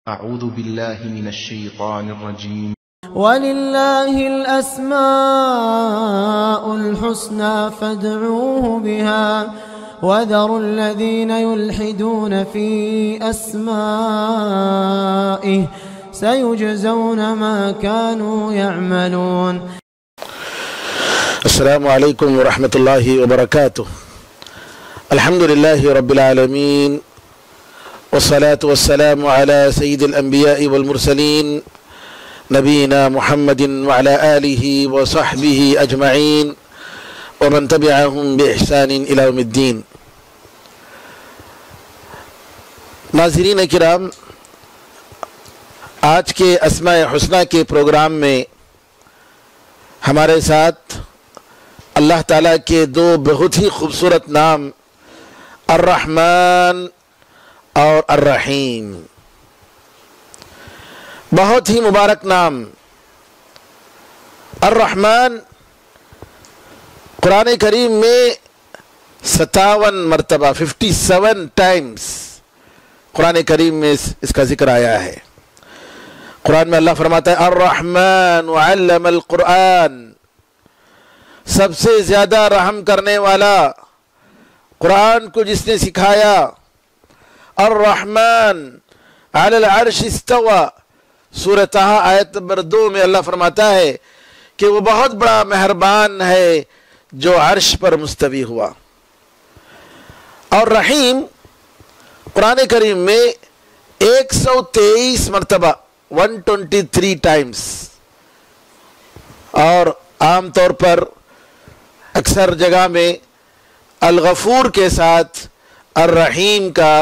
أعوذ بالله من الشيطان الرجيم. وَلِلَّهِ الْأَسْمَاءُ الْحُسْنَى فَادْعُوهُ بِهَا وَذَرُوا الَّذِينَ يُلْحِدُونَ فِي أَسْمَائِهِ سَيُجْزَوْنَ مَا كَانُوا يَعْمَلُونَ. السلام علیکم ورحمۃ اللہ وبرکاتہ. الحمد للہ رب العالمین والصلاة والسلام على سید الانبیاء والمرسلین نبینا محمد وعلى آلہ وصحبہ اجمعین ومن تبعهم بإحسان الى یوم الدین. ناظرین کرام، آج کے اسماء حسنہ کے پروگرام میں ہمارے ساتھ اللہ تعالیٰ کے دو بہت ہی خوبصورت نام الرحمن اور الرحیم، بہت ہی مبارک نام. الرحمن قرآن کریم میں 57 مرتبہ 57 ٹائمز قرآن کریم میں اس کا ذکر آیا ہے. قرآن میں اللہ فرماتا ہے الرحمن علم القرآن، سب سے زیادہ رحم کرنے والا، قرآن کو جس نے سکھایا. الرحمن علی العرش استوى، سورہ طٰہٰ آیت نمبر 2 میں اللہ فرماتا ہے کہ وہ بہت بڑا مہربان ہے جو عرش پر مستوی ہوا. اور رحیم قرآن کریم میں 123 مرتبہ 123 ٹائمز، اور عام طور پر اکثر جگہ میں الغفور کے ساتھ الرحیم کا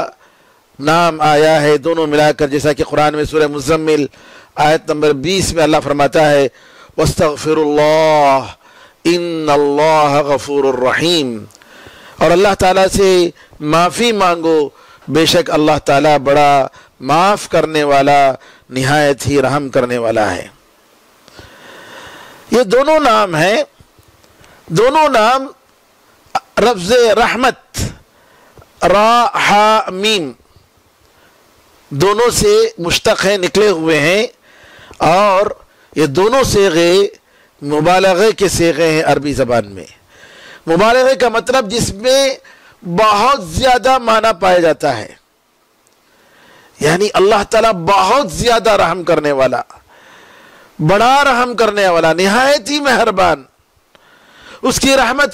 نام آیا ہے، دونوں ملا کر، جیسا کہ قرآن میں سورہ مزمل آیت نمبر 20 میں اللہ فرماتا ہے وَاسْتَغْفِرُ اللَّهِ إِنَّ اللَّهَ غَفُورٌ رَحِيمٌ، اور اللہ تعالیٰ سے معافی مانگو، بے شک اللہ تعالیٰ بڑا معاف کرنے والا، نہایت ہی رحم کرنے والا ہے. یہ دونوں نام ہیں، دونوں نام لفظ رحمت را ہا میم دونوں سے مشتق ہیں، نکلے ہوئے ہیں، اور یہ دونوں صیغے مبالغے کے صیغے ہیں عربی زبان میں. مبالغے کا مطلب جس میں بہت زیادہ معنی پایا جاتا ہے، یعنی اللہ تعالیٰ بہت زیادہ رحم کرنے والا، بڑا رحم کرنے والا، نہایت ہی مہربان، اس کی رحمت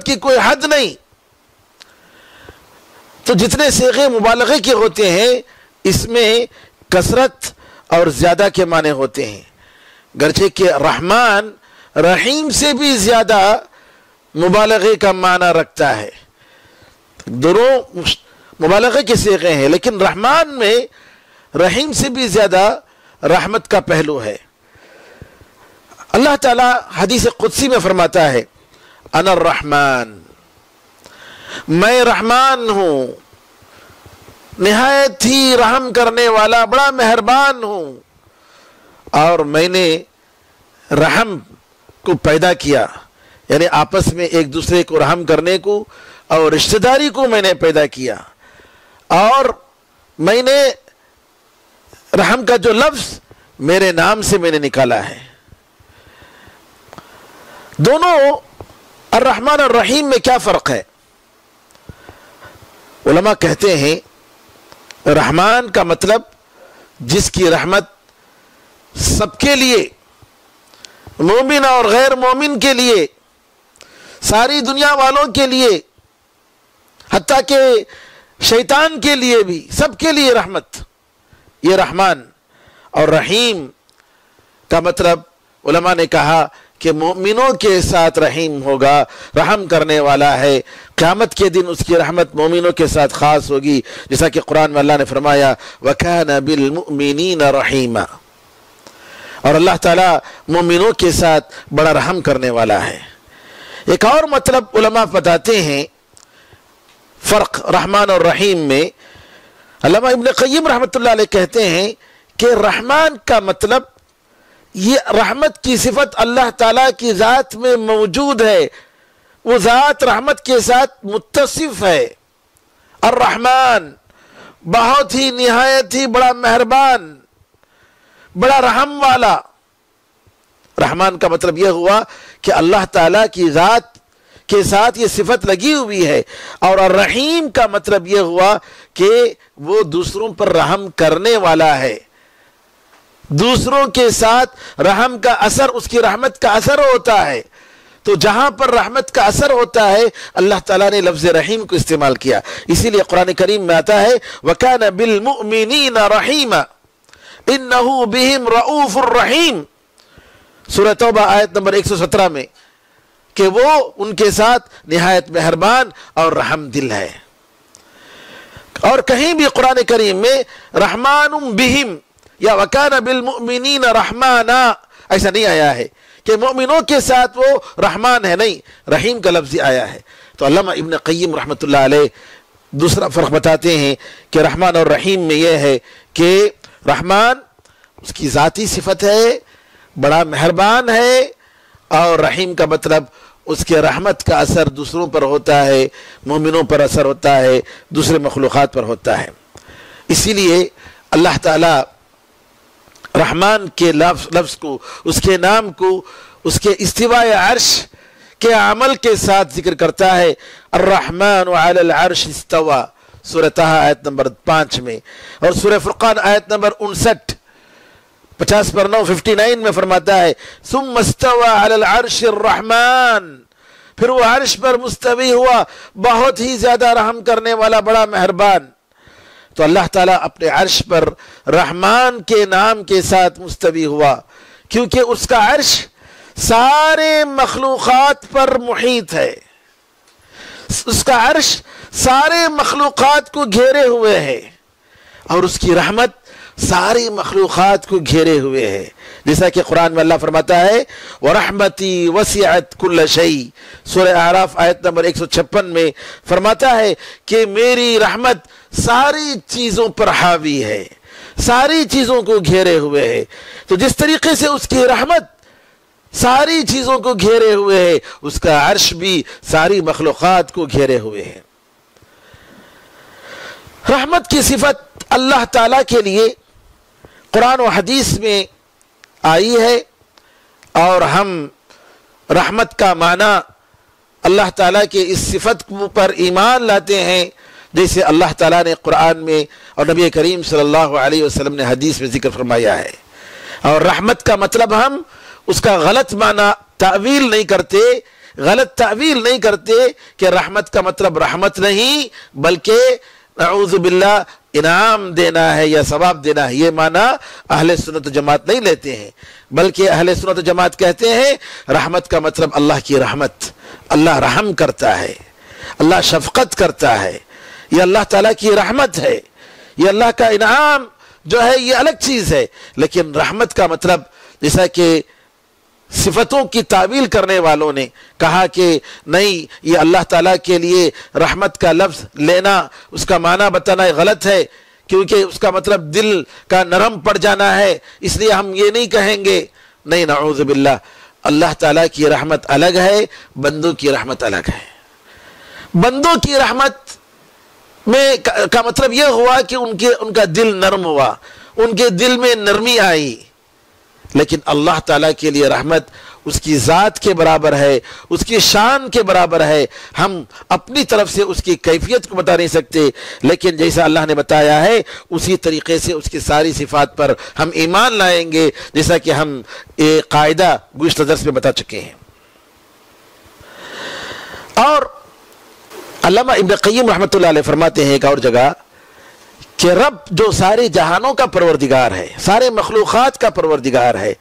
کی کوئی حد نہیں. تو جتنے صیغے مبالغے کے ہوتے ہیں اس میں کثرت اور زیادہ کے معنی ہوتے ہیں، گرچہ کہ رحمان رحیم سے بھی زیادہ مبالغے کا معنی رکھتا ہے. دونوں مبالغے کے صیغے ہیں، لیکن رحمان میں رحیم سے بھی زیادہ رحمت کا پہلو ہے. اللہ تعالیٰ حدیث قدسی میں فرماتا ہے انا الرحمن، میں رحمان ہوں، نہایت ہی رحم کرنے والا، بڑا مہربان ہوں، اور میں نے رحم کو پیدا کیا، یعنی آپس میں ایک دوسرے کو رحم کرنے کو اور رشتہ داری کو میں نے پیدا کیا، اور میں نے رحم کا جو لفظ میرے نام سے میں نے نکالا ہے. دونوں الرحمن اور الرحیم میں کیا فرق ہے؟ علماء کہتے ہیں رحمان کا مطلب جس کی رحمت سب کے لیے، مومن اور غیر مومن کے لیے، ساری دنیا والوں کے لیے، حتیٰ کہ شیطان کے لیے بھی، سب کے لیے رحمت، یہ رحمان. اور رحیم کا مطلب علماء نے کہا کہ مومنوں کے ساتھ رحیم ہوگا، رحم کرنے والا ہے، قیامت کے دن اس کی رحمت مومنوں کے ساتھ خاص ہوگی، جیسا کہ قرآن میں اللہ نے فرمایا وَكَانَ بِالْمُؤْمِنِينَ رَحِيمًا، اور اللہ تعالیٰ مومنوں کے ساتھ بڑا رحم کرنے والا ہے. ایک اور مطلب علماء بتاتے ہیں فرق رحمان اور رحیم میں. علامہ ابن قیم رحمۃ اللہ علیہ کہتے ہیں کہ رحمان کا مطلب یہ رحمت کی صفت اللہ تعالیٰ کی ذات میں موجود ہے، وہ ذات رحمت کے ساتھ متصف ہے. الرحمن بہت ہی نہایت ہی بڑا مہربان، بڑا رحم والا۔ رحمان کا مطلب یہ ہوا کہ اللہ تعالیٰ کی ذات کے ساتھ یہ صفت لگی ہوئی ہے، اور الرحیم کا مطلب یہ ہوا کہ وہ دوسروں پر رحم کرنے والا ہے، دوسروں کے ساتھ رحم کا اثر، اس کی رحمت کا اثر ہوتا ہے۔ تو جہاں پر رحمت کا اثر ہوتا ہے اللہ تعالیٰ نے لفظ رحیم کو استعمال کیا، اسی لیے قرآن کریم میں آتا ہے وَكَانَ بِالْمُؤْمِنِينَ رَحِيمًا إِنَّهُ بِهِمْ رَؤُوفٌ الرَّحِيمٌ، سورہ توبہ آیت نمبر 117 میں، کہ وہ ان کے ساتھ نہایت مہربان اور رحم دل ہے۔ اور کہیں بھی قرآن کریم میں رحمان بہم یا وَكَانَ بِالْمُؤْمِنِينَ رَحْمَانًا ایسا نہیں آیا ہے کہ مومنوں کے ساتھ وہ رحمان ہے، نہیں، رحیم کا لفظ آیا ہے۔ تو علامہ ابن قیم رحمۃ اللہ علیہ دوسرا فرق بتاتے ہیں کہ رحمان اور رحیم میں یہ ہے کہ رحمان اس کی ذاتی صفت ہے، بڑا مہربان ہے، اور رحیم کا مطلب اس کے رحمت کا اثر دوسروں پر ہوتا ہے، مومنوں پر اثر ہوتا ہے، دوسرے مخلوقات پر ہوتا ہے۔ اسی لیے اللہ تعالیٰ رحمان کے لفظ کو، اس کے نام کو، اس کے استواء عرش کے عمل کے ساتھ ذکر کرتا ہے۔ الرحمن علی العرش استوى، سورہ طٰہٰ آیت نمبر 5 میں، اور سورہ فرقان آیت نمبر 59 50/9 میں فرماتا ہے ثم استوى علی العرش الرحمن، پھر وہ عرش پر مستوی ہوا، بہت ہی زیادہ رحم کرنے والا، بڑا مہربان۔ تو اللہ تعالیٰ اپنے عرش پر رحمان کے نام کے ساتھ مستوی ہوا، کیونکہ اس کا عرش سارے مخلوقات پر محیط ہے، اس کا عرش سارے مخلوقات کو گھیرے ہوئے ہے، اور اس کی رحمت ساری مخلوقات کو گھیرے ہوئے ہے، جیسا کہ قرآن میں اللہ فرماتا ہے وَرَحْمَتِي وَسِعَتْ كُلَّ شَيْءٍ، سورہ اعراف آیت نمبر 156 میں فرماتا ہے کہ میری رحمت ساری چیزوں پر حاوی ہے، ساری چیزوں کو گھیرے ہوئے ہے۔ تو جس طریقے سے اس کی رحمت ساری چیزوں کو گھیرے ہوئے ہے، اس کا عرش بھی ساری مخلوقات کو گھیرے ہوئے ہے۔ رحمت کی صفت اللہ تعالیٰ کے لیے قرآن و حدیث میں آئی ہے، اور ہم رحمت کا معنی اللہ تعالیٰ کے اس صفت پر ایمان لاتے ہیں، جیسے اللہ تعالیٰ نے قرآن میں اور نبی کریم صلی اللہ علیہ وسلم نے حدیث میں ذکر فرمایا ہے۔ اور رحمت کا مطلب ہم اس کا غلط معنی تعویل نہیں کرتے، غلط تعویل نہیں کرتے کہ رحمت کا مطلب رحمت نہیں، بلکہ نعوذ باللہ انعام دینا ہے یا ثواب دینا ہے، یہ معنی اہل سنت و جماعت نہیں لیتے ہیں، بلکہ اہل سنت و جماعت کہتے ہیں رحمت کا مطلب اللہ کی رحمت، اللہ رحم کرتا ہے، اللہ شفقت کرتا ہے، یہ اللہ تعالیٰ کی رحمت ہے، یہ اللہ کا انعام جو ہے یہ الگ چیز ہے۔ لیکن رحمت کا مطلب جیسا کہ صفتوں کی تعویل کرنے والوں نے کہا کہ نہیں، یہ اللہ تعالیٰ کے لیے رحمت کا لفظ لینا، اس کا معنی بتانا غلط ہے، کیونکہ اس کا مطلب دل کا نرم پڑ جانا ہے، اس لیے ہم یہ نہیں کہیں گے۔ نہیں، نعوذ باللہ، اللہ تعالیٰ کی رحمت الگ ہے، بندوں کی رحمت الگ ہے۔ بندوں کی رحمت میں کا مطلب یہ ہوا کہ ان کا دل نرم ہوا، ان کے دل میں نرمی آئی، لیکن اللہ تعالیٰ کے لیے رحمت اس کی ذات کے برابر ہے، اس کی شان کے برابر ہے۔ ہم اپنی طرف سے اس کی کیفیت کو بتا نہیں سکتے، لیکن جیسا اللہ نے بتایا ہے اسی طریقے سے اس کی ساری صفات پر ہم ایمان لائیں گے، جیسا کہ ہم ایک قاعدہ گزشتہ درس میں بتا چکے ہیں۔ اور علامہ ابن قیم رحمۃ اللہ علیہ فرماتے ہیں ایک اور جگہ کہ رب جو سارے جہانوں کا پروردگار ہے، سارے مخلوقات کا پروردگار ہے،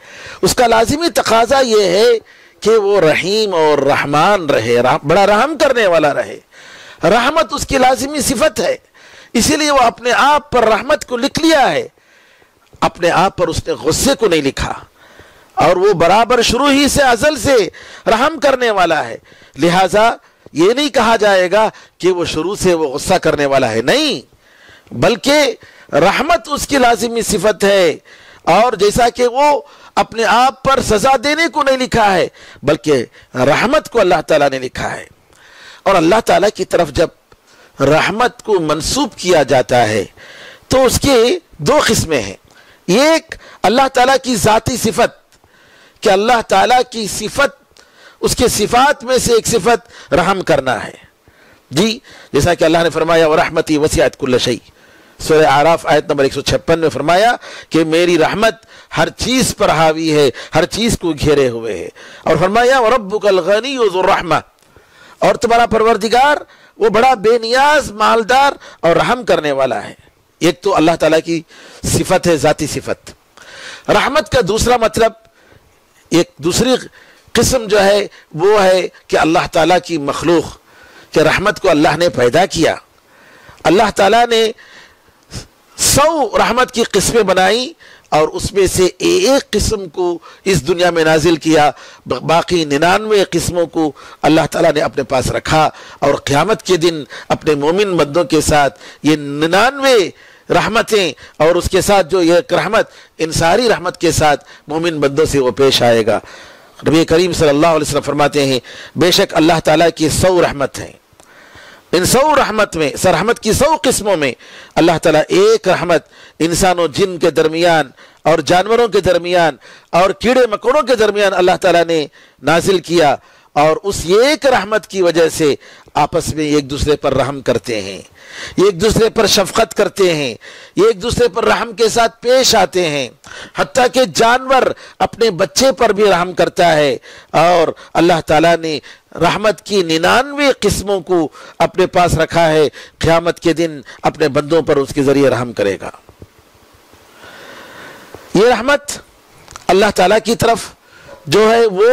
اس کا لازمی تقاضا یہ ہے کہ وہ رحیم اور رحمان رہے، بڑا رحم کرنے والا رہے۔ رحمت اس کی لازمی صفت ہے، اسی لیے وہ اپنے آپ پر رحمت کو لکھ لیا ہے، اپنے آپ پر اس نے غصے کو نہیں لکھا، اور وہ برابر شروع ہی سے ازل سے رحم کرنے والا ہے۔ لہٰذا یہ نہیں کہا جائے گا کہ وہ شروع سے وہ غصہ کرنے والا ہے، نہیں، بلکہ رحمت اس کی لازمی صفت ہے، اور جیسا کہ وہ اپنے آپ پر سزا دینے کو نہیں لکھا ہے بلکہ رحمت کو اللہ تعالیٰ نے لکھا ہے۔ اور اللہ تعالیٰ کی طرف جب رحمت کو منسوب کیا جاتا ہے تو اس کے دو قسمیں ہیں. ایک اللہ تعالیٰ کی ذاتی صفت کہ اللہ تعالیٰ کی صفت، اس کے صفات میں سے ایک صفت رحم کرنا ہے. جی جیسا کہ اللہ نے فرمایا وَرَحْمَتِي وَسِعَتْ كُلَّ شَيْءٍ، سورہ اعراف آیت نمبر 156 میں فرمایا کہ میری رحمت ہر چیز پر حاوی ہے، ہر چیز کو گھیرے ہوئے ہے. اور فرمایا وَرَبُّكَ الْغَنِيُّ ذُو الرَّحْمَةِ، اور تمہارا پروردگار وہ بڑا بے نیاز، مالدار اور رحم کرنے والا ہے. ایک تو اللہ تعالیٰ کی صفت ہے، ذاتی صفت. رحمت کا دوسرا مطلب، ایک دوسری قسم جو ہے وہ ہے کہ اللہ تعالیٰ کی مخلوق، کہ رحمت کو اللہ نے پیدا کیا. اللہ تعالیٰ نے 100 رحمت کی قسمیں بنائی اور اس میں سے ایک قسم کو اس دنیا میں نازل کیا، باقی 99 قسموں کو اللہ تعالیٰ نے اپنے پاس رکھا. اور قیامت کے دن اپنے مومن بندوں کے ساتھ یہ 99 رحمتیں اور اس کے ساتھ جو یہ رحمت، ان ساری رحمت کے ساتھ مومن بندوں سے وہ پیش آئے گا. نبی کریم صلی اللہ علیہ وسلم فرماتے ہیں بے شک اللہ تعالیٰ کی 100 رحمت ہیں. ان 100 رحمت میں، رحمت کی 100 قسموں میں اللہ تعالیٰ ایک رحمت انسان و جن کے درمیان اور جانوروں کے درمیان اور کیڑے مکوڑوں کے درمیان اللہ تعالیٰ نے نازل کیا، اور اس ایک رحمت کی وجہ سے آپس میں ایک دوسرے پر رحم کرتے ہیں، ایک دوسرے پر شفقت کرتے ہیں، ایک دوسرے پر رحم کے ساتھ پیش آتے ہیں. حتیٰ کہ جانور اپنے بچے پر بھی رحم کرتا ہے. اور اللہ تعالیٰ نے رحمت کی 99 قسموں کو اپنے پاس رکھا ہے، قیامت کے دن اپنے بندوں پر اس کے ذریعے رحم کرے گا. یہ رحمت اللہ تعالیٰ کی طرف جو ہے وہ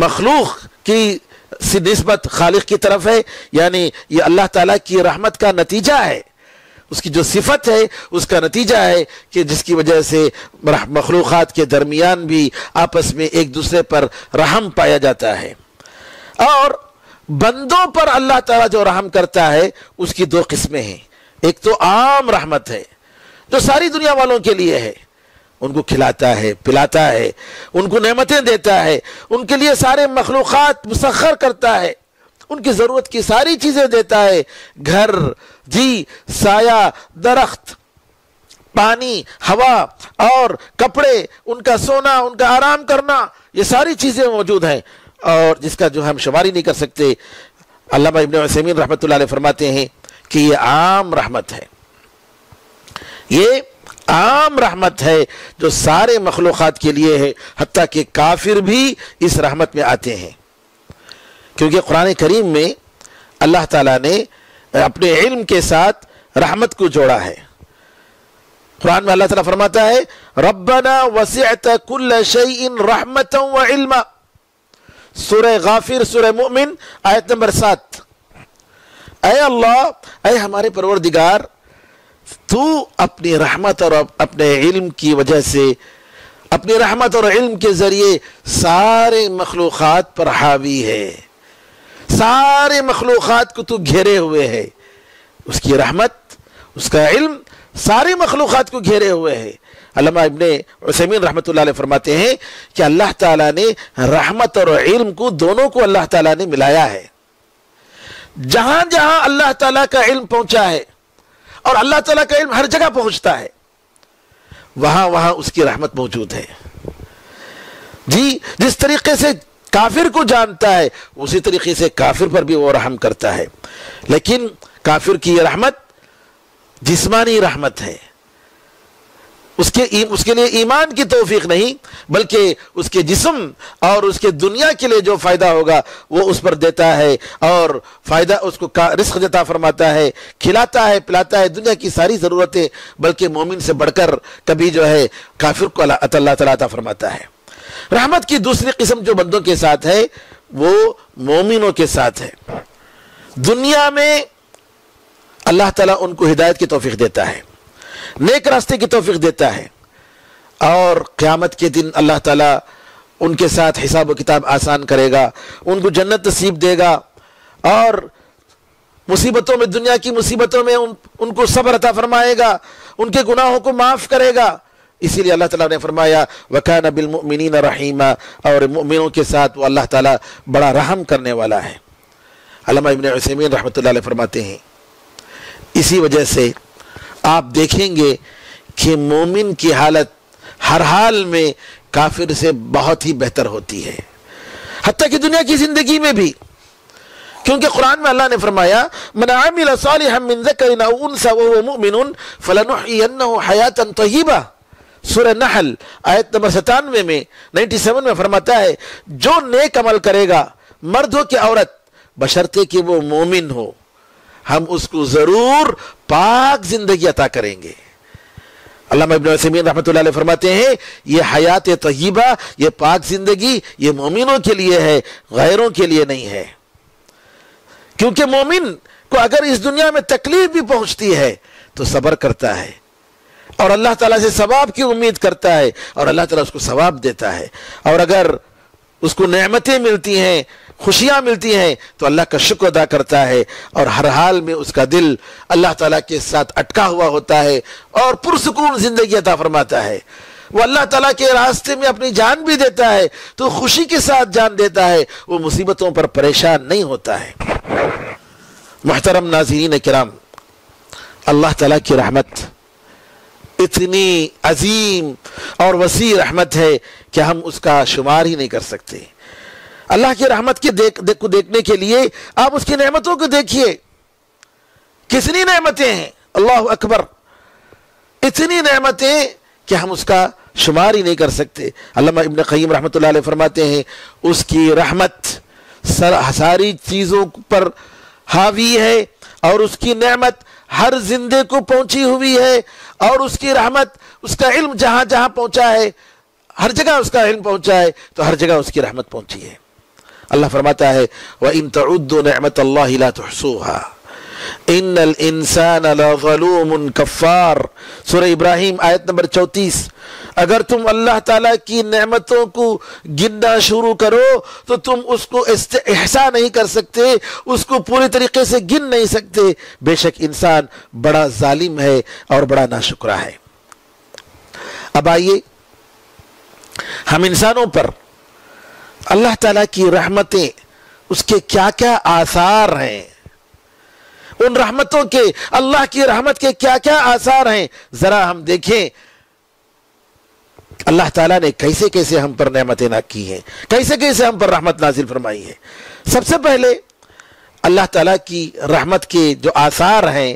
مخلوق کی نسبت خالق کی طرف ہے، یعنی یہ اللہ تعالیٰ کی رحمت کا نتیجہ ہے، اس کی جو صفت ہے اس کا نتیجہ ہے کہ جس کی وجہ سے مخلوقات کے درمیان بھی آپس میں ایک دوسرے پر رحم پایا جاتا ہے. اور بندوں پر اللہ تعالیٰ جو رحم کرتا ہے اس کی 2 قسمیں ہیں. ایک تو عام رحمت ہے جو ساری دنیا والوں کے لیے ہے، ان کو کھلاتا ہے، پلاتا ہے، ان کو نعمتیں دیتا ہے، ان کے لیے سارے مخلوقات مسخر کرتا ہے، ان کی ضرورت کی ساری چیزیں دیتا ہے، گھر، جی، سایہ، درخت، پانی، ہوا اور کپڑے، ان کا سونا، ان کا آرام کرنا، یہ ساری چیزیں موجود ہیں اور جس کا جو ہم شماری نہیں کر سکتے. علامہ ابن عثیمین رحمۃ اللہ علیہ فرماتے ہیں کہ یہ عام رحمت ہے، یہ عام رحمت ہے جو سارے مخلوقات کے لیے ہے، حتیٰ کہ کافر بھی اس رحمت میں آتے ہیں. کیونکہ قرآن کریم میں اللہ تعالیٰ نے اپنے علم کے ساتھ رحمت کو جوڑا ہے. قرآن میں اللہ تعالیٰ فرماتا ہے ربنا وسعت کل شیء رحمتا وعلما، سورہ غافر، سورہ مومن، آیت نمبر 7. اے اللہ، اے ہمارے پروردگار، تو اپنی رحمت اور اپنے علم کی وجہ سے، اپنی رحمت اور علم کے ذریعے سارے مخلوقات پر حاوی ہے، سارے مخلوقات کو تو گھیرے ہوئے ہے. اس کی رحمت، اس کا علم ساری مخلوقات کو گھیرے ہوئے ہے. علامہ ابن عثیمین رحمۃ اللہ علیہ فرماتے ہیں کہ اللہ تعالیٰ نے رحمت اور علم کو دونوں کو اللہ تعالیٰ نے ملایا ہے. جہاں جہاں اللہ تعالیٰ کا علم پہنچا ہے اور اللہ تعالیٰ کا علم ہر جگہ پہنچتا ہے، وہاں وہاں اس کی رحمت موجود ہے. جی، جس طریقے سے کافر کو جانتا ہے اسی طریقے سے کافر پر بھی وہ رحم کرتا ہے. لیکن کافر کی یہ رحمت جسمانی رحمت ہے، اس کے لیے ایمان کی توفیق نہیں، بلکہ اس کے جسم اور اس کے دنیا کے لیے جو فائدہ ہوگا وہ اس پر دیتا ہے، اور فائدہ اس کو رزق عطا فرماتا ہے، کھلاتا ہے، پلاتا ہے، دنیا کی ساری ضرورتیں، بلکہ مومن سے بڑھ کر کبھی جو ہے کافر کو اللہ تعالیٰ عطا فرماتا ہے. رحمت کی دوسری قسم جو بندوں کے ساتھ ہے وہ مومنوں کے ساتھ ہے. دنیا میں اللہ تعالیٰ ان کو ہدایت کی توفیق دیتا ہے، نیک راستے کی توفیق دیتا ہے، اور قیامت کے دن اللہ تعالیٰ ان کے ساتھ حساب و کتاب آسان کرے گا، ان کو جنت نصیب دے گا، اور مصیبتوں میں، دنیا کی مصیبتوں میں ان کو صبر عطا فرمائے گا، ان کے گناہوں کو معاف کرے گا. اسی لیے اللہ تعالیٰ نے فرمایا وَكَانَ بِالْمُؤْمِنِينَ رَحِيمًا، اور مؤمنوں کے ساتھ وہ اللہ تعالیٰ بڑا رحم کرنے والا ہے. علامہ ابن عثیمین رحمۃ اللہ علیہ فرماتے ہیں اسی وجہ سے آپ دیکھیں گے کہ مومن کی حالت ہر حال میں کافر سے بہت ہی بہتر ہوتی ہے، حتیٰ کہ دنیا کی زندگی میں بھی، کیونکہ قرآن میں اللہ نے فرمایا من عمل صالحا من ذکر او انثى وهو مؤمن فلنحيينه حیاتا طیبہ، سورہ نحل آیت نمبر 97 میں فرماتا ہے جو نیک عمل کرے گا مرد ہو کہ عورت بشرطے کہ وہ مومن ہو، ہم اس کو ضرور پاک زندگی عطا کریں گے۔ علامہ ابن عثیمین رحمۃ اللہ علیہ فرماتے ہیں یہ حیات طیبہ، یہ پاک زندگی، یہ مومنوں کے لیے ہے، غیروں کے لیے نہیں ہے، کیونکہ مومن کو اگر اس دنیا میں تکلیف بھی پہنچتی ہے تو صبر کرتا ہے اور اللہ تعالیٰ سے ثواب کی امید کرتا ہے اور اللہ تعالیٰ اس کو ثواب دیتا ہے، اور اگر اس کو نعمتیں ملتی ہیں، خوشیاں ملتی ہیں تو اللہ کا شکر ادا کرتا ہے، اور ہر حال میں اس کا دل اللہ تعالیٰ کے ساتھ اٹکا ہوا ہوتا ہے اور پرسکون زندگی عطا فرماتا ہے۔ وہ اللہ تعالیٰ کے راستے میں اپنی جان بھی دیتا ہے تو خوشی کے ساتھ جان دیتا ہے، وہ مصیبتوں پر پریشان نہیں ہوتا ہے۔ محترم ناظرین کرام، اللہ تعالیٰ کی رحمت اتنی عظیم اور وسیع رحمت ہے کہ ہم اس کا شمار ہی نہیں کر سکتے۔ اللہ کی رحمت کو دیکھنے کے لیے آپ اس کی نعمتوں کو دیکھیے، کتنی نعمتیں ہیں، اللہ اکبر، اتنی نعمتیں کہ ہم اس کا شمار ہی نہیں کر سکتے۔ علامہ ابن قیم رحمۃ اللہ علیہ فرماتے ہیں اس کی رحمت ساری چیزوں پر حاوی ہے، اور اس کی نعمت ہر زندے کو پہنچی ہوئی ہے، اور اس کی رحمت، اس کا علم جہاں جہاں پہنچا ہے، ہر جگہ اس کا علم پہنچا ہے تو ہر جگہ اس کی رحمت پہنچی ہے۔ اللہ فرماتا ہے وَإِن تَعُدُّوا نِعْمَةَ اللَّهِ لَا تُحْصُوهَا إِنَّ الْإِنسَانَ لَظَلُومٌ كَفَّارٌ، سورہ ابراہیم آیت نمبر 34۔ اگر تم اللہ تعالیٰ کی نعمتوں کو گننا شروع کرو تو تم اس کو احصاء نہیں کر سکتے، اس کو پوری طریقے سے گن نہیں سکتے، بے شک انسان بڑا ظالم ہے اور بڑا ناشکرا ہے۔ اب آئیے ہم انسانوں پر اللہ تعالیٰ کی رحمتیں، اس کے کیا کیا آثار ہیں، ان رحمتوں کے، اللہ کی رحمت کے کیا کیا آثار ہیں، ذرا ہم دیکھیں اللہ تعالیٰ نے کیسے کیسے ہم پر نعمتیں کی ہیں، کیسے کیسے ہم پر رحمت نازل فرمائی ہے۔ سب سے پہلے اللہ تعالیٰ کی رحمت کے جو آثار ہیں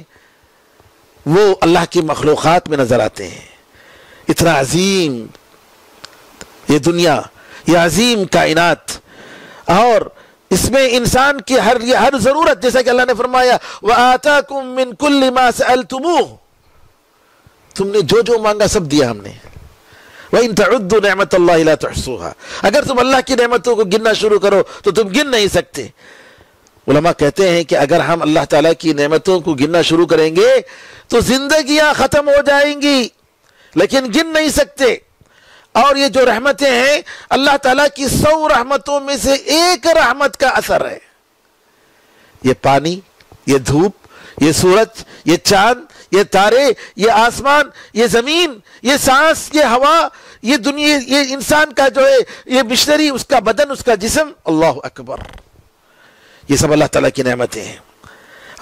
وہ اللہ کی مخلوقات میں نظر آتے ہیں۔ اتنا عظیم یہ دنیا، یہ عظیم کائنات، اور اس میں انسان کی ہر ضرورت، جیسا کہ اللہ نے فرمایا وَآتَاكُم مِّن كُلِّ مَا سَأَلْتُمُوهُ، تم نے جو جو مانگا سب دیا ہم نے۔ وَإِن تَعُدُّوا نِعْمَةَ اللَّهِ لَا تُحْصُوهَا، اگر تم اللہ کی نعمتوں کو گننا شروع کرو تو تم گن نہیں سکتے۔ علماء کہتے ہیں کہ اگر ہم اللہ تعالیٰ کی نعمتوں کو گننا شروع کریں گے تو زندگیاں ختم ہو جائیں گی، لیکن گن نہیں سکتے۔ اور یہ جو رحمتیں ہیں اللہ تعالیٰ کی 100 رحمتوں میں سے ایک رحمت کا اثر ہے۔ یہ پانی، یہ دھوپ، یہ سورج، یہ چاند، یہ تارے، یہ آسمان، یہ زمین، یہ سانس، یہ ہوا، یہ دنیا، یہ انسان کا جو ہے یہ مشنری، اس کا بدن، اس کا جسم، اللہ اکبر، یہ سب اللہ تعالیٰ کی نعمتیں ہیں۔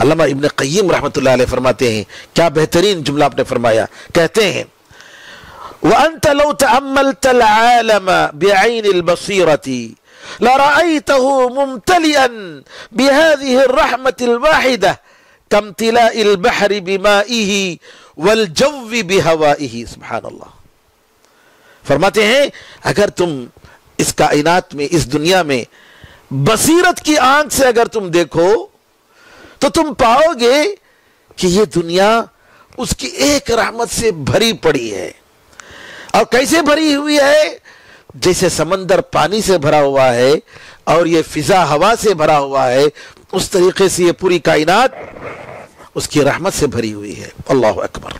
علامہ ابن قیم رحمۃ اللہ علیہ فرماتے ہیں، کیا بہترین جملہ آپ نے فرمایا، کہتے ہیں وَأَنْتَ لَوْ تَأَمَّلْتَ الْعَالَمَ بِعَيْنِ الْبَصِيرَةِ لَرَأَيْتَهُ مُمْتَلِئًا بِهَذِهِ الرَّحْمَةِ الْوَاحِدَةِ كَامْتِلَاءِ الْبَحْرِ بِمَائِهِ وَالْجَوِّ بِهَوَائِهِ۔ سبحان اللہ، فرماتے ہیں اگر تم اس کائنات میں، اس دنیا میں بصیرت کی آنکھ سے اگر تم دیکھو تو تم پاؤ گے کہ یہ دنیا اس کی ایک رحمت سے بھری پڑی ہے، اور کیسے بھری ہوئی ہے، جیسے سمندر پانی سے بھرا ہوا ہے اور یہ فضا ہوا سے بھرا ہوا ہے، اس طریقے سے یہ پوری کائنات اس کی رحمت سے بھری ہوئی ہے۔ اللہ اکبر۔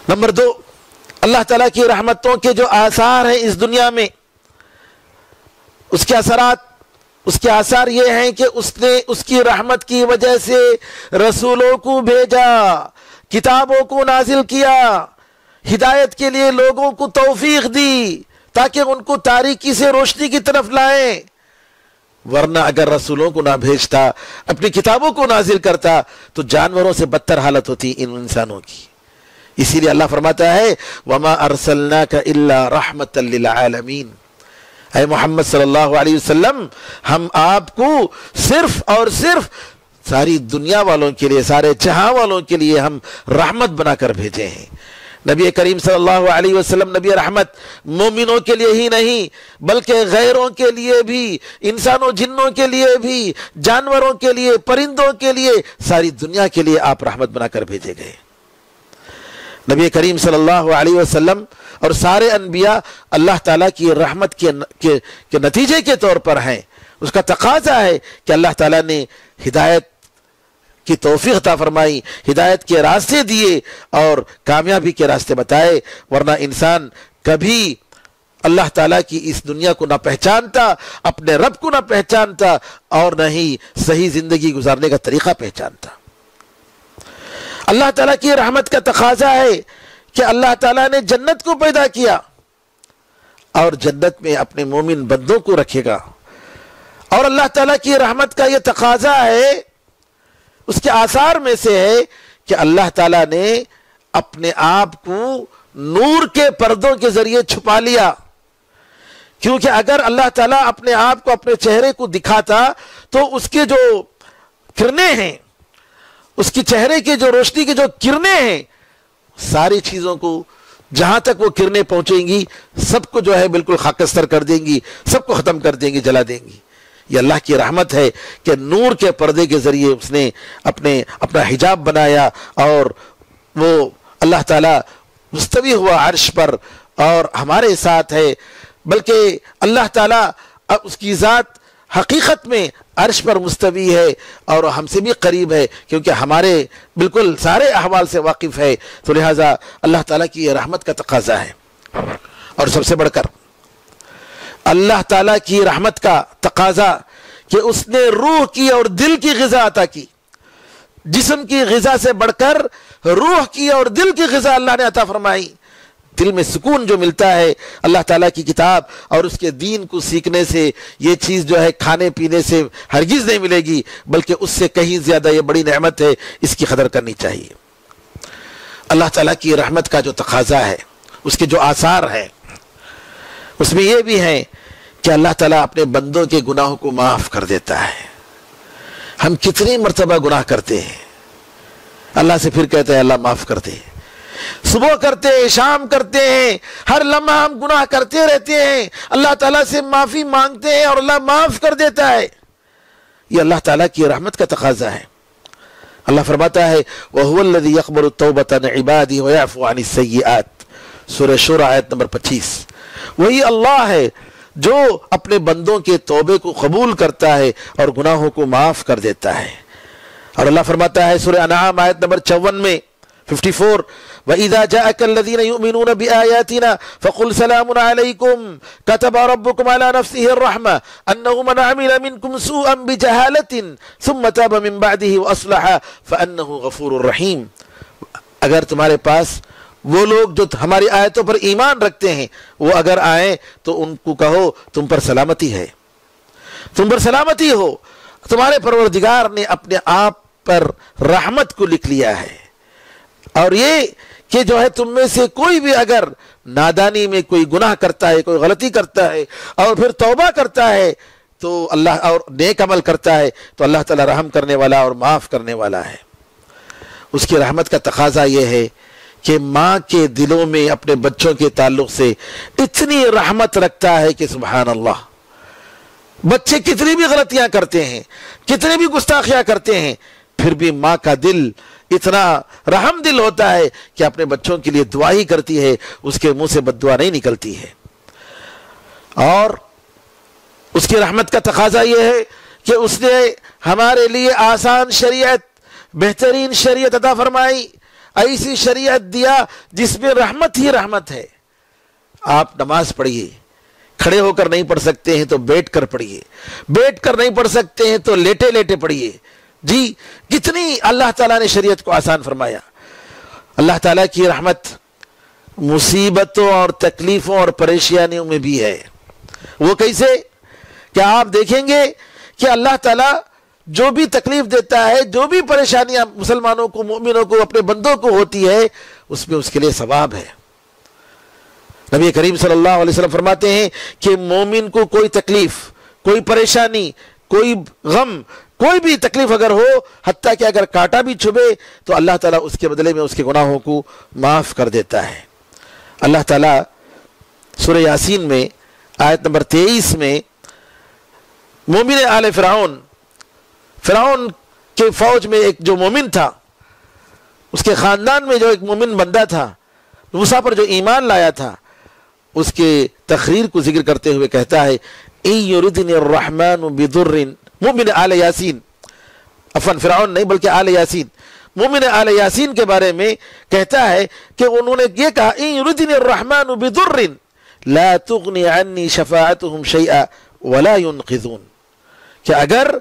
نمبر 2، اللہ تعالیٰ کی رحمتوں کے جو آثار ہیں اس دنیا میں، اس کے اثرات، اس کے آثار یہ ہیں کہ اس نے اس کی رحمت کی وجہ سے رسولوں کو بھیجا، کتابوں کو نازل کیا، ہدایت کے لیے لوگوں کو توفیق دی تاکہ ان کو تاریکی سے روشنی کی طرف لائیں۔ ورنہ اگر رسولوں کو نہ بھیجتا، اپنی کتابوں کو نازل کرتا تو جانوروں سے بدتر حالت ہوتی ان انسانوں کی۔ اسی لیے اللہ فرماتا ہے وَمَا أَرْسَلْنَاكَ إِلَّا رَحْمَةً لِّلْعَالَمِينَ، اے محمد صلی اللہ علیہ وسلم ہم آپ کو صرف اور صرف ساری دنیا والوں کے لیے، سارے جہاں والوں کے لیے ہم رحمت بنا کر بھیجے ہیں۔ نبی کریم صلی اللہ علیہ وسلم نبی رحمت مومنوں کے لیے ہی نہیں بلکہ غیروں کے لیے بھی، انسانوں جنوں کے لیے بھی، جانوروں کے لیے، پرندوں کے لیے، ساری دنیا کے لیے آپ رحمت بنا کر بھیجے گئے۔ نبی کریم صلی اللہ علیہ وسلم اور سارے انبیاء اللہ تعالیٰ کی رحمت کے نتیجے کے طور پر ہیں۔ اس کا تقاضا ہے کہ اللہ تعالیٰ نے ہدایت کی توفیق عطا فرمائی، ہدایت کے راستے دیے اور کامیابی کے راستے بتائے، ورنہ انسان کبھی اللہ تعالیٰ کی اس دنیا کو نہ پہچانتا، اپنے رب کو نہ پہچانتا اور نہ ہی صحیح زندگی گزارنے کا طریقہ پہچانتا۔ اللہ تعالیٰ کی رحمت کا تقاضا ہے کہ اللہ تعالیٰ نے جنت کو پیدا کیا اور جنت میں اپنے مومن بندوں کو رکھے گا، اور اللہ تعالیٰ کی رحمت کا یہ تقاضا ہے، اس کے آثار میں سے ہے کہ اللہ تعالیٰ نے اپنے آپ کو نور کے پردوں کے ذریعے چھپا لیا، کیونکہ اگر اللہ تعالیٰ اپنے آپ کو، اپنے چہرے کو دکھاتا تو اس کے جو کرنیں ہیں، اس کی چہرے کے جو روشنی کی جو کرنیں ہیں، ساری چیزوں کو جہاں تک وہ کرنیں پہنچیں گی سب کو جو ہے بالکل خاکستر کر دیں گی، سب کو ختم کر دیں گی، جلا دیں گی۔ یہ اللہ کی رحمت ہے کہ نور کے پردے کے ذریعے اس نے اپنا حجاب بنایا اور وہ اللہ تعالیٰ مستوی ہوا عرش پر اور ہمارے ساتھ ہے، بلکہ اللہ تعالیٰ اس کی ذات حقیقت میں عرش پر مستوی ہے اور ہم سے بھی قریب ہے، کیونکہ ہمارے بالکل سارے احوال سے واقف ہے، تو لہٰذا اللہ تعالیٰ کی یہ رحمت کا تقاضا ہے۔ اور سب سے بڑھ کر اللہ تعالیٰ کی رحمت کا تقاضا کہ اس نے روح کی اور دل کی غذا عطا کی، جسم کی غذا سے بڑھ کر روح کی اور دل کی غذا اللہ نے عطا فرمائی۔ دل میں سکون جو ملتا ہے اللہ تعالیٰ کی کتاب اور اس کے دین کو سیکھنے سے، یہ چیز جو ہے کھانے پینے سے ہرگز نہیں ملے گی، بلکہ اس سے کہیں زیادہ یہ بڑی نعمت ہے، اس کی قدر کرنی چاہیے۔ اللہ تعالیٰ کی رحمت کا جو تقاضا ہے، اس کے جو آثار ہیں، اس میں یہ بھی ہے کہ اللہ تعالیٰ اپنے بندوں کے گناہوں کو معاف کر دیتا ہے۔ ہم کتنی مرتبہ گناہ کرتے ہیں، اللہ سے پھر کہتے ہیں اللہ معاف کر دے، صبح کرتے ہیں، شام کرتے ہیں، ہر لمحہ ہم گناہ کرتے رہتے ہیں، اللہ تعالیٰ سے معافی مانگتے ہیں اور اللہ معاف کر دیتا ہے۔ یہ اللہ تعالیٰ کی رحمت کا تقاضا ہے۔ اللہ فرماتا ہے وَهُوَ الَّذِي يَقْبَلُ التَّوْبَةَ عَنْ عِبَادِهِ وَيَعْفُو عَنِ السَّيِّئَاتِ، سورہ شورى آیت نمبر 25۔ وہی اللہ ہے جو اپنے بندوں کے توبے کو قبول کرتا ہے اور گناہوں کو معاف کر دیتا ہے۔ اور اللہ فرماتا ہے سورہ انعام آیت نمبر 54 میں 54 وَإِذَا جَاءَكَ الَّذِينَ يُؤْمِنُونَ بِآيَاتِنَا فَقُلْ سَلَامٌ عَلَيْكُمْ كَتَبَ رَبُّكُمْ عَلَى نَفْسِهِ الرَّحْمَةَ أَنَّهُ مَنْ عَمِلَ مِنْكُمْ سُوءًا بِجَهَالَةٍ ثُمَّ تَابَ مِنْ بَعْدِهِ وَأَصْلَحَ فَأَنَّهُ غَفُورٌ رَحِيمٌ۔ اگر تمہارے پاس وہ لوگ جو ہماری آیتوں پر ایمان رکھتے ہیں وہ اگر آئیں تو ان کو کہو تم پر سلامتی ہے، تم پر سلامتی ہو، تمہارے پروردگار نے اپنے آپ پر رحمت کو لکھ لیا ہے، اور یہ کہ جو ہے تم میں سے کوئی بھی اگر نادانی میں کوئی گناہ کرتا ہے، کوئی غلطی کرتا ہے اور پھر توبہ کرتا ہے تو اللہ اور نیک عمل کرتا ہے تو اللہ تعالیٰ رحم کرنے والا اور معاف کرنے والا ہے۔ اس کی رحمت کا تقاضا یہ ہے کہ ماں کے دلوں میں اپنے بچوں کے تعلق سے اتنی رحمت رکھتا ہے کہ سبحان اللہ، بچے کتنی بھی غلطیاں کرتے ہیں، کتنی بھی گستاخیاں کرتے ہیں، پھر بھی ماں کا دل اتنا رحم دل ہوتا ہے کہ اپنے بچوں کے لیے دعا ہی کرتی ہے، اس کے منہ سے بد دعا نہیں نکلتی ہے۔ اور اس کی رحمت کا تقاضا یہ ہے کہ اس نے ہمارے لیے آسان شریعت، بہترین شریعت عطا فرمائی، ایسی شریعت دیا جس میں رحمت ہی رحمت ہے۔ آپ نماز پڑھیے، کھڑے ہو کر نہیں پڑھ سکتے ہیں تو بیٹھ کر پڑھیے، بیٹھ کر نہیں پڑھ سکتے ہیں تو لیٹے لیٹے پڑھیے۔ جی کتنی اللہ تعالیٰ نے شریعت کو آسان فرمایا۔ اللہ تعالیٰ کی رحمت مصیبتوں اور تکلیفوں اور پریشانیوں میں بھی ہے۔ وہ کیسے کہ آپ دیکھیں گے کہ اللہ تعالیٰ جو بھی تکلیف دیتا ہے، جو بھی پریشانیاں مسلمانوں کو، مومنوں کو، اپنے بندوں کو ہوتی ہے، اس میں اس کے لیے ثواب ہے۔ نبی کریم صلی اللہ علیہ وسلم فرماتے ہیں کہ مومن کو کوئی تکلیف، کوئی پریشانی، کوئی غم، کوئی بھی تکلیف اگر ہو، حتیٰ کہ اگر کانٹا بھی چھبے تو اللہ تعالیٰ اس کے بدلے میں اس کے گناہوں کو معاف کر دیتا ہے۔ اللہ تعالیٰ سورہ یاسین میں آیت نمبر 23 میں مومن آل فرعون کے فوج میں ایک جو مومن تھا، اس کے خاندان میں جو ایک مومن بندہ تھا، موسیٰ پر جو ایمان لایا تھا، اس کے تقریر کو ذکر کرتے ہوئے کہتا ہے اِن یردنی الرحمن بضر، مومن آل یاسین، عفواً فرعون نہیں بلکہ آل یاسین، مومن آل یاسین کے بارے میں کہتا ہے کہ انہوں نے یہ کہا اِن یردنی الرحمن بضر لا تغنی عنی شفاعتهم شیئا ولا ينقذون، کہ اگر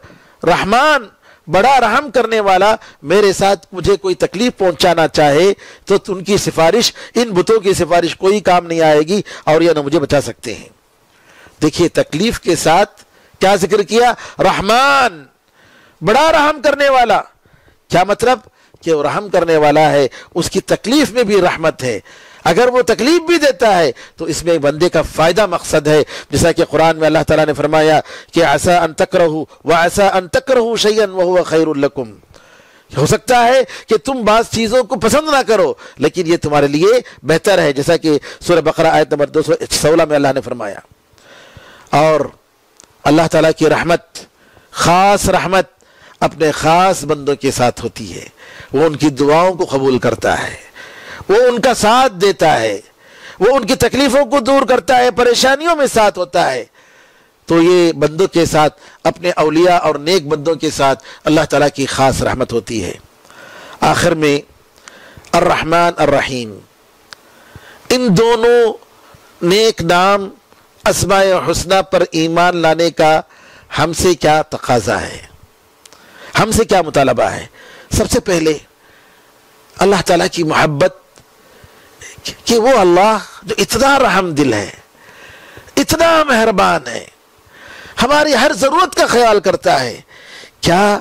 رحمان بڑا رحم کرنے والا میرے ساتھ مجھے کوئی تکلیف پہنچانا چاہے تو ان کی سفارش، ان بتوں کی سفارش کوئی کام نہیں آئے گی اور یہ نہ مجھے بچا سکتے ہیں۔ دیکھیے تکلیف کے ساتھ کیا ذکر کیا؟ رحمان، بڑا رحم کرنے والا۔ کیا مطلب؟ کہ وہ رحم کرنے والا ہے، اس کی تکلیف میں بھی رحمت ہے۔ اگر وہ تکلیف بھی دیتا ہے تو اس میں بندے کا فائدہ مقصد ہے، جیسا کہ قرآن میں اللہ تعالیٰ نے فرمایا کہ عسیٰ ان تکرہوا وعسیٰ ان تکرہوا شیئا وہو خیر لکم، ہو سکتا ہے کہ تم بعض چیزوں کو پسند نہ کرو لیکن یہ تمہارے لیے بہتر ہے، جیسا کہ سورہ بقرہ آیت نمبر 216 میں اللہ نے فرمایا۔ اور اللہ تعالیٰ کی رحمت، خاص رحمت اپنے خاص بندوں کے ساتھ ہوتی ہے، وہ ان کی دعاؤں کو قبول کرتا ہے، وہ ان کا ساتھ دیتا ہے، وہ ان کی تکلیفوں کو دور کرتا ہے، پریشانیوں میں ساتھ ہوتا ہے۔ تو یہ بندوں کے ساتھ، اپنے اولیاء اور نیک بندوں کے ساتھ اللہ تعالیٰ کی خاص رحمت ہوتی ہے۔ آخر میں الرحمن الرحیم، ان دونوں نیک نام اسماء حسنہ پر ایمان لانے کا ہم سے کیا تقاضا ہے، ہم سے کیا مطالبہ ہے؟ سب سے پہلے اللہ تعالیٰ کی محبت، کہ وہ اللہ جو اتنا رحم دل ہے، اتنا مہربان ہے، ہماری ہر ضرورت کا خیال کرتا ہے، کیا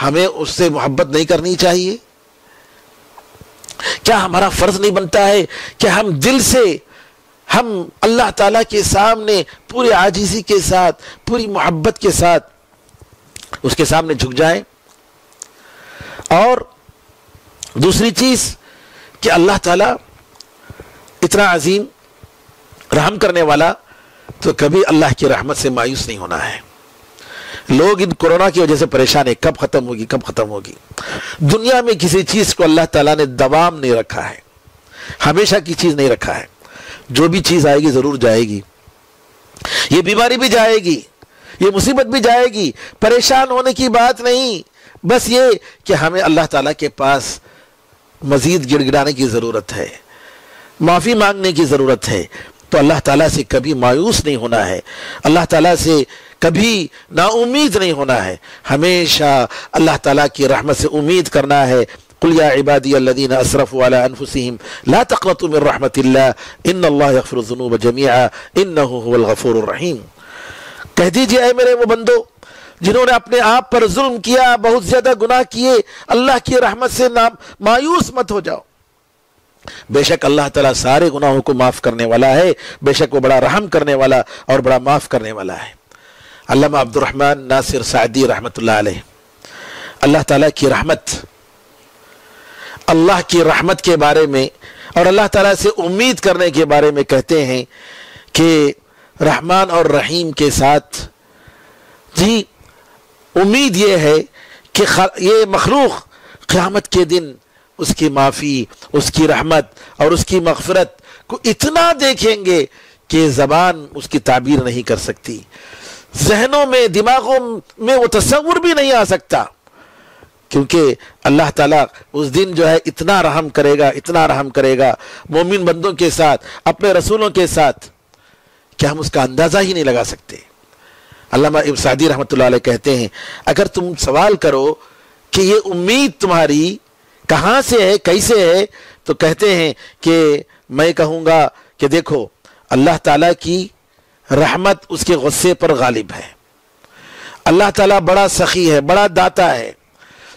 ہمیں اس سے محبت نہیں کرنی چاہیے؟ کیا ہمارا فرض نہیں بنتا ہے کہ ہم دل سے، ہم اللہ تعالیٰ کے سامنے پوری عاجزی کے ساتھ، پوری محبت کے ساتھ اس کے سامنے جھک جائیں؟ اور دوسری چیز کہ اللہ تعالیٰ اتنا عظیم رحم کرنے والا، تو کبھی اللہ کی رحمت سے مایوس نہیں ہونا ہے۔ لوگ ان کورونا کی وجہ سے پریشان ہیں، کب ختم ہوگی، کب ختم ہوگی۔ دنیا میں کسی چیز کو اللہ تعالیٰ نے دوام نہیں رکھا ہے، ہمیشہ کی چیز نہیں رکھا ہے۔ جو بھی چیز آئے گی ضرور جائے گی، یہ بیماری بھی جائے گی، یہ مصیبت بھی جائے گی۔ پریشان ہونے کی بات نہیں، بس یہ کہ ہمیں اللہ تعالیٰ کے پاس مزید گڑ گڑانے کی ضرورت ہے، معافی مانگنے کی ضرورت ہے۔ تو اللہ تعالیٰ سے کبھی مایوس نہیں ہونا ہے، اللہ تعالیٰ سے کبھی نا امید نہیں ہونا ہے، ہمیشہ اللہ تعالیٰ کی رحمت سے امید کرنا ہے۔ قل یا عبادی الذین اسرفوا علی انفسہم لا تقنطوا من رحمت اللہ ان اللہ یغفر الذنوب جمیعا انہ هو الغفور الرحیم۔ کہہ دیجئے اے میرے وہ بندو جنہوں نے اپنے آپ پر ظلم کیا، بہت زیادہ گناہ کیے، اللہ کی رحمت سے مایوس مت ہو جاؤ، بے شک اللہ تعالیٰ سارے گناہوں کو معاف کرنے والا ہے، بے شک وہ بڑا رحم کرنے والا اور بڑا معاف کرنے والا ہے۔ علامہ عبد الرحمن ناصر سعدی رحمۃ اللہ علیہ اللہ تعالیٰ کی رحمت، اللہ کی رحمت کے بارے میں اور اللہ تعالیٰ سے امید کرنے کے بارے میں کہتے ہیں کہ رحمان اور رحیم کے ساتھ جی امید یہ ہے کہ یہ مخلوق قیامت کے دن اس کی معافی، اس کی رحمت اور اس کی مغفرت کو اتنا دیکھیں گے کہ زبان اس کی تعبیر نہیں کر سکتی، ذہنوں میں، دماغوں میں وہ تصور بھی نہیں آ سکتا، کیونکہ اللہ تعالیٰ اس دن جو ہے اتنا رحم کرے گا، اتنا رحم کرے گا مومن بندوں کے ساتھ، اپنے رسولوں کے ساتھ، کہ ہم اس کا اندازہ ہی نہیں لگا سکتے۔ علامہ ابن سعدی رحمۃ اللہ علیہ کہتے ہیں اگر تم سوال کرو کہ یہ امید تمہاری کہاں سے ہے، کیسے ہے، تو کہتے ہیں کہ میں کہوں گا کہ دیکھو اللہ تعالیٰ کی رحمت اس کے غصے پر غالب ہے، اللہ تعالیٰ بڑا سخی ہے، بڑا داتا ہے،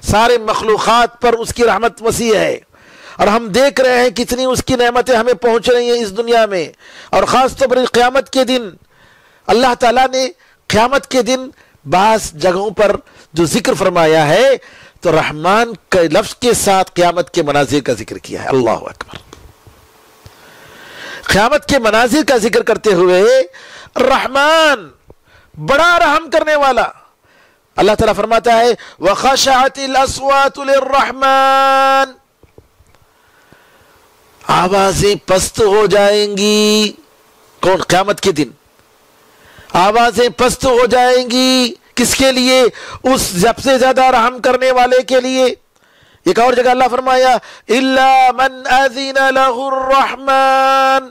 سارے مخلوقات پر اس کی رحمت وسیع ہے، اور ہم دیکھ رہے ہیں کتنی اس کی نعمتیں ہمیں پہنچ رہی ہیں اس دنیا میں. اور خاص طور پر قیامت کے دن اللہ تعالیٰ نے قیامت کے دن بعض جگہوں پر جو ذکر فرمایا ہے تو رحمان کے لفظ کے ساتھ قیامت کے مناظر کا ذکر کیا ہے. اللہ اکبر. قیامت کے مناظر کا ذکر کرتے ہوئے رحمان بڑا رحم کرنے والا، اللہ تعالیٰ فرماتا ہے وَخَشَعَتِ الْأَصْوَاتُ لِلرَّحْمَانِ، آوازیں پست ہو جائیں گی. کون؟ قیامت کے دن آوازیں پست ہو جائیں گی. کس کے لیے؟ اس سب سے زیادہ رحم کرنے والے کے لیے. ایک اور جگہ اللہ فرمایا إِلَّا مَنْ أَذِنَ لَهُ الرَّحْمَانِ،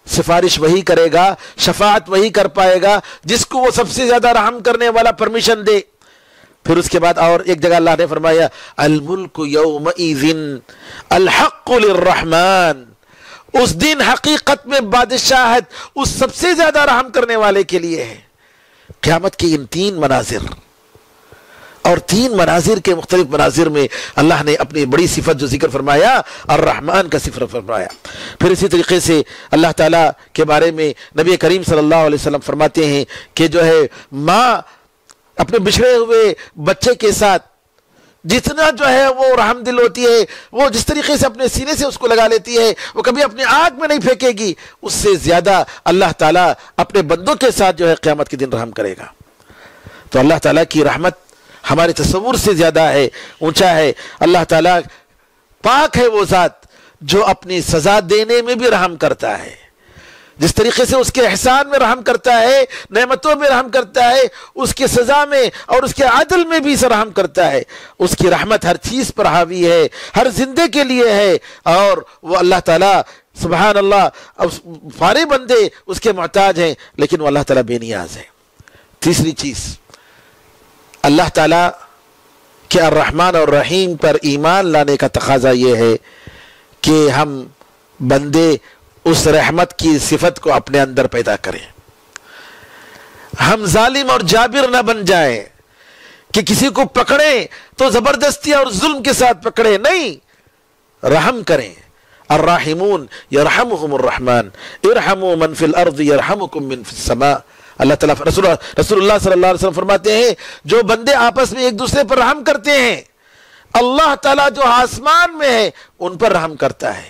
سفارش وہی کرے گا، شفاعت وہی کر پائے گا جس کو وہ سب سے زیادہ رحم کرنے والا پرمیشن دے. پھر اس کے بعد اور ایک جگہ اللہ نے فرمایا الملک یومئذ الحق للرحمن، اس دن حقیقت میں بادشاہت اس سب سے زیادہ رحم کرنے والے کے لیے ہے. قیامت کے ان تین مناظر، اور تین مناظر کے مختلف مناظر میں اللہ نے اپنی بڑی صفت جو ذکر فرمایا الرحمن کا صفت فرمایا. پھر اسی طریقے سے اللہ تعالیٰ کے بارے میں نبی کریم صلی اللہ علیہ وسلم فرماتے ہیں کہ جو ہے ماں اپنے بچھڑے ہوئے بچے کے ساتھ جتنا جو ہے وہ رحم دل ہوتی ہے، وہ جس طریقے سے اپنے سینے سے اس کو لگا لیتی ہے، وہ کبھی اپنے آنکھ میں نہیں پھینکے گی، اس سے زیادہ اللہ تعالیٰ اپنے بندوں کے ساتھ جو ہے قیامت کے دن رحم کرے گا. تو اللہ تعالیٰ کی رحمت ہمارے تصور سے زیادہ ہے، اونچا ہے. اللہ تعالیٰ پاک ہے وہ ذات جو اپنی سزا دینے میں بھی رحم کرتا ہے. جس طریقے سے اس کے احسان میں رحم کرتا ہے، نعمتوں میں رحم کرتا ہے، اس کے سزا میں اور اس کے عدل میں بھی رحم کرتا ہے. اس کی رحمت ہر چیز پر حاوی ہے، ہر زندے کے لیے ہے، اور وہ اللہ تعالیٰ سبحان اللہ سارے بندے اس کے محتاج ہیں لیکن وہ اللہ تعالیٰ بے نیاز ہے. تیسری چیز، اللہ تعالیٰ کے الرحمن اور الرحیم پر ایمان لانے کا تقاضا یہ ہے کہ ہم بندے اس رحمت کی صفت کو اپنے اندر پیدا کریں. ہم ظالم اور جابر نہ بن جائیں کہ کسی کو پکڑیں تو زبردستی اور ظلم کے ساتھ پکڑیں، نہیں، رحم کریں. الراحمون یرحمہم الرحمن ارحموا من فی الارض یرحمکم من فی السماء. اللہ تعالیٰ رسول اللہ صلی اللہ علیہ وسلم فرماتے ہیں جو بندے آپس میں ایک دوسرے پر رحم کرتے ہیں اللہ تعالیٰ جو آسمان میں ہے ان پر رحم کرتا ہے.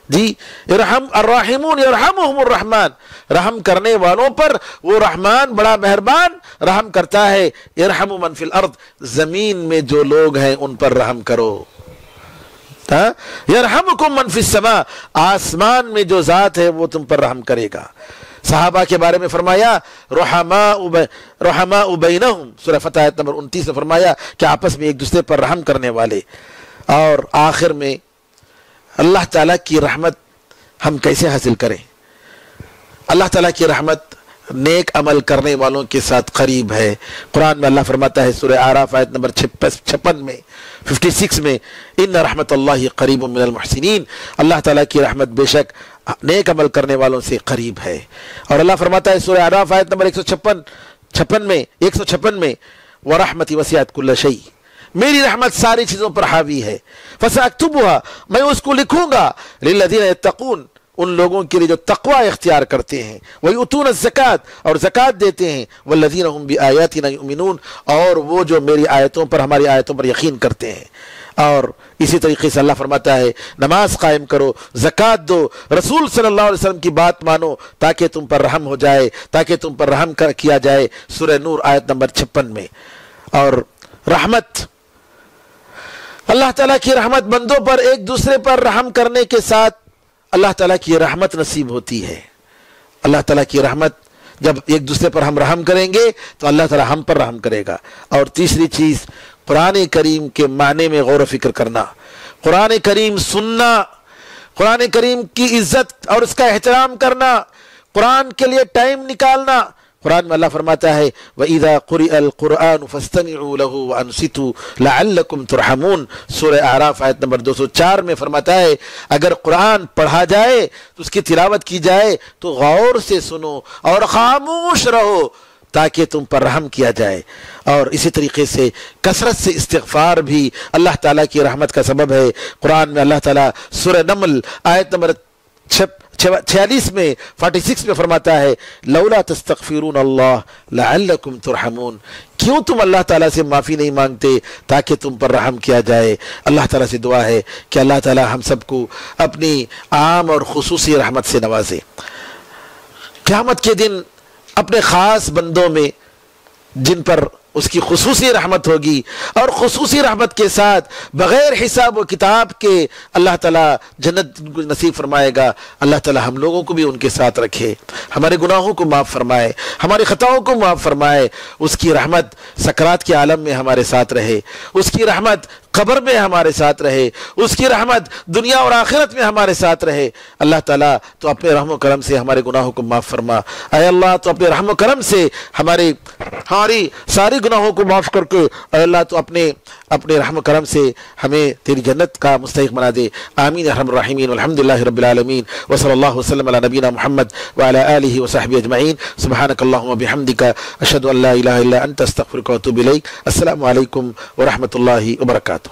جی الراحمون یرحمہم الرحمن، رحم کرنے والوں پر وہ رحمان بڑا مہربان رحم کرتا ہے. یرحم من فی الارض، زمین میں جو لوگ ہیں ان پر رحم کرو. یرحمکم من فی السماء، آسمان میں جو ذات ہے وہ تم پر رحم کرے گا. صحابہ کے بارے میں فرمایا رحماء بینہم، سورہ فتح آیت نمبر 29 میں فرمایا کہ آپس میں ایک دوسرے پر رحم کرنے والے. اور آخر میں اللہ تعالیٰ کی رحمت ہم کیسے حاصل کریں؟ اللہ تعالیٰ کی رحمت نیک عمل کرنے والوں کے ساتھ قریب ہے. قرآن میں اللہ فرماتا ہے سورہ اعراف آیت نمبر 56 میں 56 میں ان رحمت اللہ قریب من المحسنین، اللہ تعالیٰ کی رحمت بے شک نیک عمل کرنے والوں سے قریب ہے. اور اللہ فرماتا ہے سورہ اعراف آیت نمبر 156 میں وَرَحْمَتِ وَسِعَتْ كُلَّ شَيْءٍ، میری رحمت ساری چیزوں پر حاوی ہے. فَسَأَكْتُبُهَا، میں اس کو لکھوں گا لِلَّذِينَ يَتَّقُونَ، ان لوگوں کے لیے جو تقوی اختیار کرتے ہیں، وَيُؤْتُونَ الزَّكَاةَ، اور زکوٰۃ دیتے ہیں، وَالَّذِينَ هُمْ بِآيَاتِنَا يُؤْمِنُونَ، اور وہ جو میری آیتوں پر ہماری آیتوں پر یقین کرتے ہیں. اور اسی طریقے سے اللہ فرماتا ہے نماز قائم کرو، زکوٰۃ دو، رسول صلی اللہ علیہ وسلم کی بات مانو تاکہ تم پر رحم ہو جائے، تاکہ تم پر رحم کیا جائے. سورہ نور آیت نمبر 56 میں. اور رحمت، اللہ تعالیٰ کی رحمت بندوں پر ایک دوسرے پر رحم کرنے کے ساتھ اللہ تعالیٰ کی رحمت نصیب ہوتی ہے. اللہ تعالیٰ کی رحمت جب ایک دوسرے پر ہم رحم کریں گے تو اللہ تعالیٰ ہم پر رحم کرے گا. اور تیسری چیز، قرآن کریم کے معنی میں غور و فکر کرنا، قرآن کریم سننا، قرآن کریم کی عزت اور اس کا احترام کرنا، قرآن کے لیے ٹائم نکالنا. قرآن میں اللہ فرماتا ہے وَإِذَا قُرِئَ الْقُرْآنُ فَاسْتَمِعُوا لَهُ وَأَنصِتُوا لَعَلَّكُمْ تُرْحَمُونَ. سورہ اعراف آیت نمبر 204 میں فرماتا ہے اگر قرآن پڑھا جائے تو اس کی تلاوت کی جائے تو غور سے سنو اور خاموش رہو تاکہ تم پر رحم کیا جائے. اور اسی طریقے سے کثرت سے استغفار بھی اللہ تعالیٰ کی رحمت کا سبب ہے. قرآن میں اللہ تعالیٰ سورہ نمل آیت نمبر 46 میں 46 میں فرماتا ہے لولا تستغفرون اللہ لعلکم ترحمون. کیوں تم اللہ تعالیٰ سے معافی نہیں مانگتے تاکہ تم پر رحم کیا جائے. اللہ تعالیٰ سے دعا ہے کہ اللہ تعالیٰ ہم سب کو اپنی عام اور خصوصی رحمت سے نوازے. قیامت کے دن اپنے خاص بندوں میں جن پر اس کی خصوصی رحمت ہوگی اور خصوصی رحمت کے ساتھ بغیر حساب و کتاب کے اللہ تعالیٰ جنت نصیب فرمائے گا. اللہ تعالیٰ ہم لوگوں کو بھی ان کے ساتھ رکھے, ہمارے گناہوں کو معاف فرمائے, ہماری خطاؤں کو معاف فرمائے. اس کی رحمت سکرات کے عالم میں ہمارے ساتھ رہے, اس کی رحمت قبر میں ہمارے ساتھ رہے, اس کی رحمت دنیا اور آخرت میں ہمارے ساتھ رہے. اللہ تعالیٰ تو اپنے رحم و کرم سے ہمارے گناہوں کو معاف فرما. اے اللہ تو اپنے رحم و کرم سے ہماری ساری گناہوں کو معاف کر کے اے اللہ تو اپنے رحم و کرم سے ہمیں تیری جنت کا مستحق بنا دے. آمین ارحم الراحمین. والحمدللہ رب العالمین وصلی اللہ وسلم علی نبینا محمد وعلی آلہ وصحبہ اجمعین. سبحانک اللہم وبحمدک اشہد ان لا الہ الا انت استغفرک واتوب الیک. السلام علیکم ورحمۃ اللہ وبرکاتہ.